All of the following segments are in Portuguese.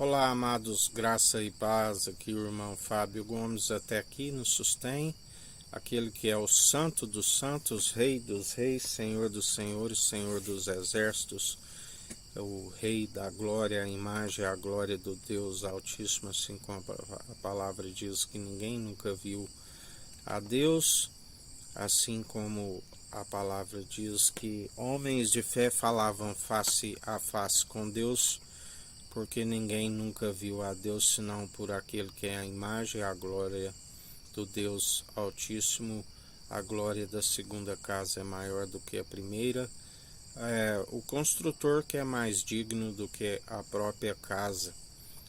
Olá, amados, graça e paz, aqui o irmão Fábio Gomes até aqui nos sustém, aquele que é o Santo dos Santos, Rei dos Reis, Senhor dos Senhores, Senhor dos Exércitos, o Rei da Glória, a imagem, a glória do Deus Altíssimo, assim como a palavra diz que ninguém nunca viu a Deus, assim como a palavra diz que homens de fé falavam face a face com Deus, porque ninguém nunca viu a Deus senão por aquele que é a imagem e a glória do Deus Altíssimo. A glória da segunda casa é maior do que a primeira. O construtor que é mais digno do que a própria casa.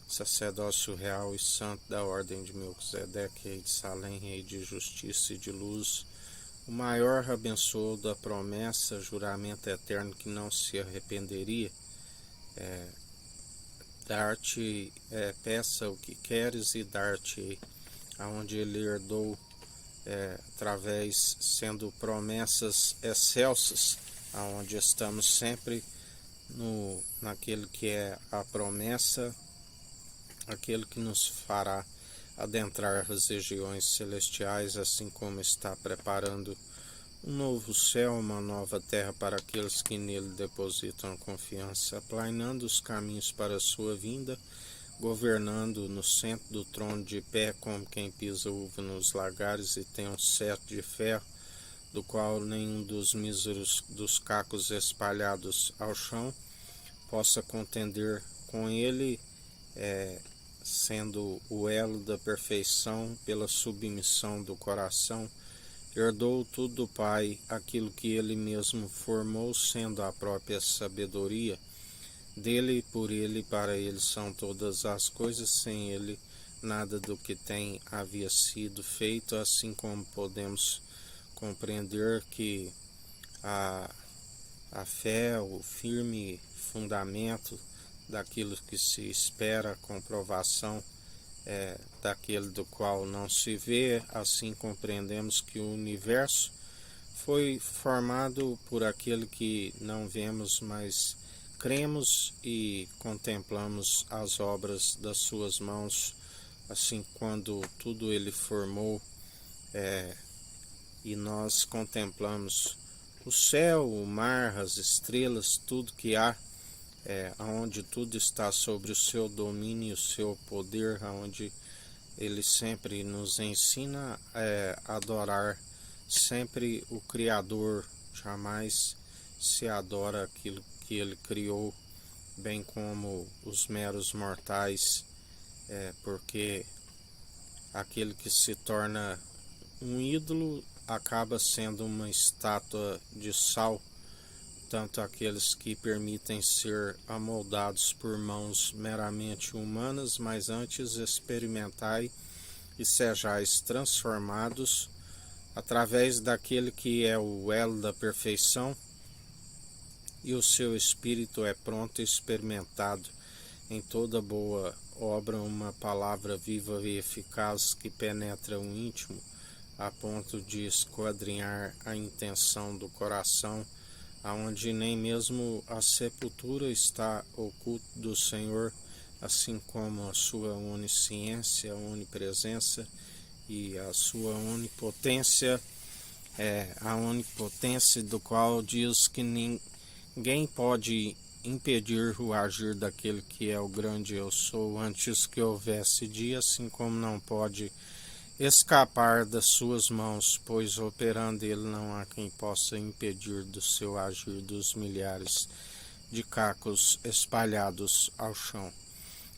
Sacerdócio real e santo da ordem de Melquisedeque, rei de Salém, rei de justiça e de luz. O maior abençoou da promessa, juramento eterno que não se arrependeria. Dar-te, peça o que queres e dar-te, aonde ele herdou, através, sendo promessas excelsas, aonde estamos sempre naquele que é a promessa, aquele que nos fará adentrar as regiões celestiais, assim como está preparando um novo céu, uma nova terra para aqueles que nele depositam confiança, aplanando os caminhos para a sua vinda, governando no centro do trono de pé, como quem pisa uva nos lagares e tem um cetro de ferro, do qual nenhum dos míseros dos cacos espalhados ao chão possa contender com ele, sendo o elo da perfeição pela submissão do coração. Herdou tudo do Pai, aquilo que ele mesmo formou, sendo a própria sabedoria. Dele, por ele e para ele são todas as coisas, sem ele nada do que tem havia sido feito, assim como podemos compreender que a fé, o firme fundamento daquilo que se espera, a comprovação daquele do qual não se vê, assim compreendemos que o universo foi formado por aquele que não vemos, mas cremos e contemplamos as obras das suas mãos, assim quando tudo ele formou, e nós contemplamos o céu, o mar, as estrelas, tudo que há, onde tudo está sobre o seu domínio e o seu poder, onde ele sempre nos ensina a adorar sempre o Criador, jamais se adora aquilo que ele criou, bem como os meros mortais, porque aquele que se torna um ídolo acaba sendo uma estátua de sal, tanto aqueles que permitem ser amoldados por mãos meramente humanas, mas antes experimentai e sejais transformados através daquele que é o elo da perfeição, e o seu espírito é pronto e experimentado em toda boa obra, uma palavra viva e eficaz que penetra o íntimo a ponto de esquadrinhar a intenção do coração, aonde nem mesmo a sepultura está oculto do Senhor, assim como a sua onisciência, a onipresença e a sua onipotência, a onipotência do qual diz que ninguém pode impedir o agir daquele que é o grande eu sou antes que houvesse dia, assim como não pode escapar das suas mãos, pois operando ele não há quem possa impedir do seu agir dos milhares de cacos espalhados ao chão.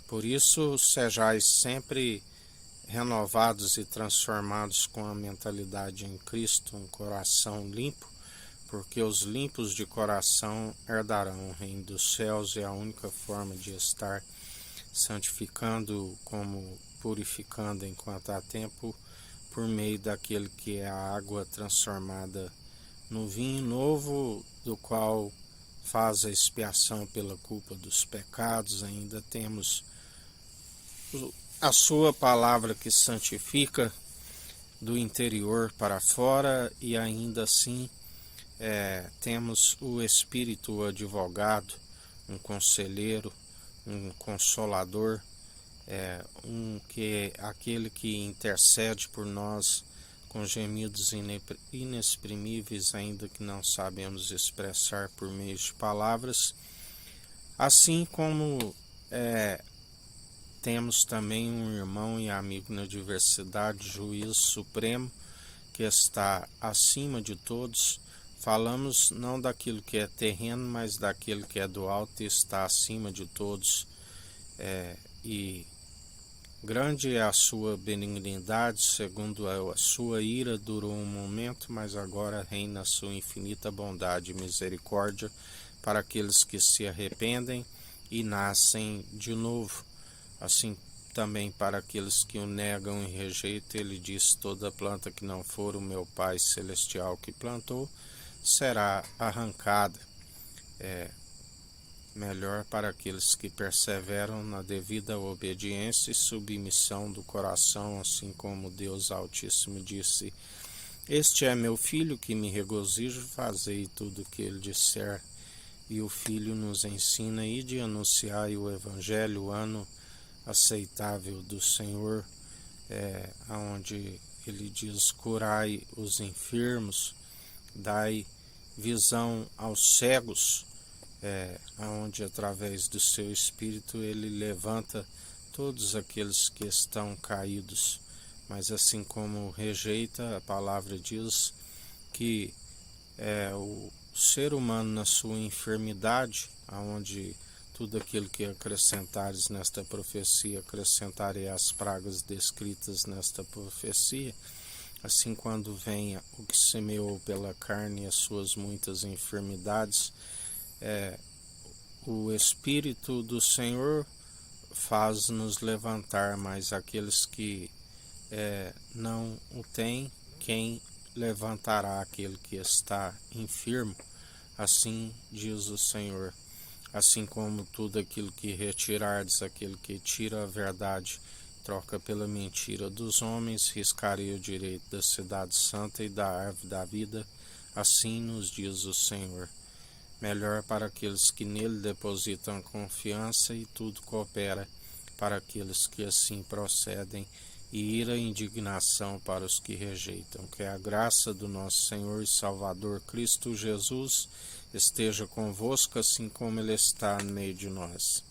Por isso, sejais sempre renovados e transformados com a mentalidade em Cristo, um coração limpo, porque os limpos de coração herdarão o reino dos céus, e a única forma de estar santificando como purificando enquanto há tempo, por meio daquele que é a água transformada no vinho novo, do qual faz a expiação pela culpa dos pecados. Ainda temos a sua palavra que santifica do interior para fora, e ainda assim temos o Espírito advogado, um conselheiro, um consolador, aquele que intercede por nós com gemidos inexprimíveis, ainda que não sabemos expressar por meio de palavras. Assim como temos também um irmão e amigo na diversidade, juiz supremo, que está acima de todos. Falamos não daquilo que é terreno, mas daquele que é do alto e está acima de todos. E grande é a sua benignidade, segundo a sua ira durou um momento, mas agora reina a sua infinita bondade e misericórdia para aqueles que se arrependem e nascem de novo. Assim também para aqueles que o negam e rejeitam, ele diz: toda planta que não for o meu Pai Celestial que plantou, será arrancada. Melhor para aqueles que perseveram na devida obediência e submissão do coração, assim como Deus Altíssimo disse: este é meu filho que me regozijo, fazei tudo o que ele disser. E o Filho nos ensina e de anunciar o Evangelho, o ano aceitável do Senhor, onde ele diz: curai os enfermos, dai visão aos cegos, onde através do seu Espírito ele levanta todos aqueles que estão caídos. Mas assim como rejeita, a palavra diz que o ser humano na sua enfermidade, onde tudo aquilo que acrescentares nesta profecia, acrescentarei as pragas descritas nesta profecia. Assim, quando venha o que semeou pela carne e as suas muitas enfermidades, o Espírito do Senhor faz-nos levantar, mas aqueles que não o têm, quem levantará aquele que está enfermo? Assim diz o Senhor. Assim como tudo aquilo que retirardes, aquele que tira a verdade, troca pela mentira dos homens, riscarei o direito da cidade santa e da árvore da vida, assim nos diz o Senhor. Melhor para aqueles que nele depositam confiança, e tudo coopera para aqueles que assim procedem, e ira e indignação para os que rejeitam. Que a graça do nosso Senhor e Salvador Cristo Jesus esteja convosco, assim como ele está no meio de nós.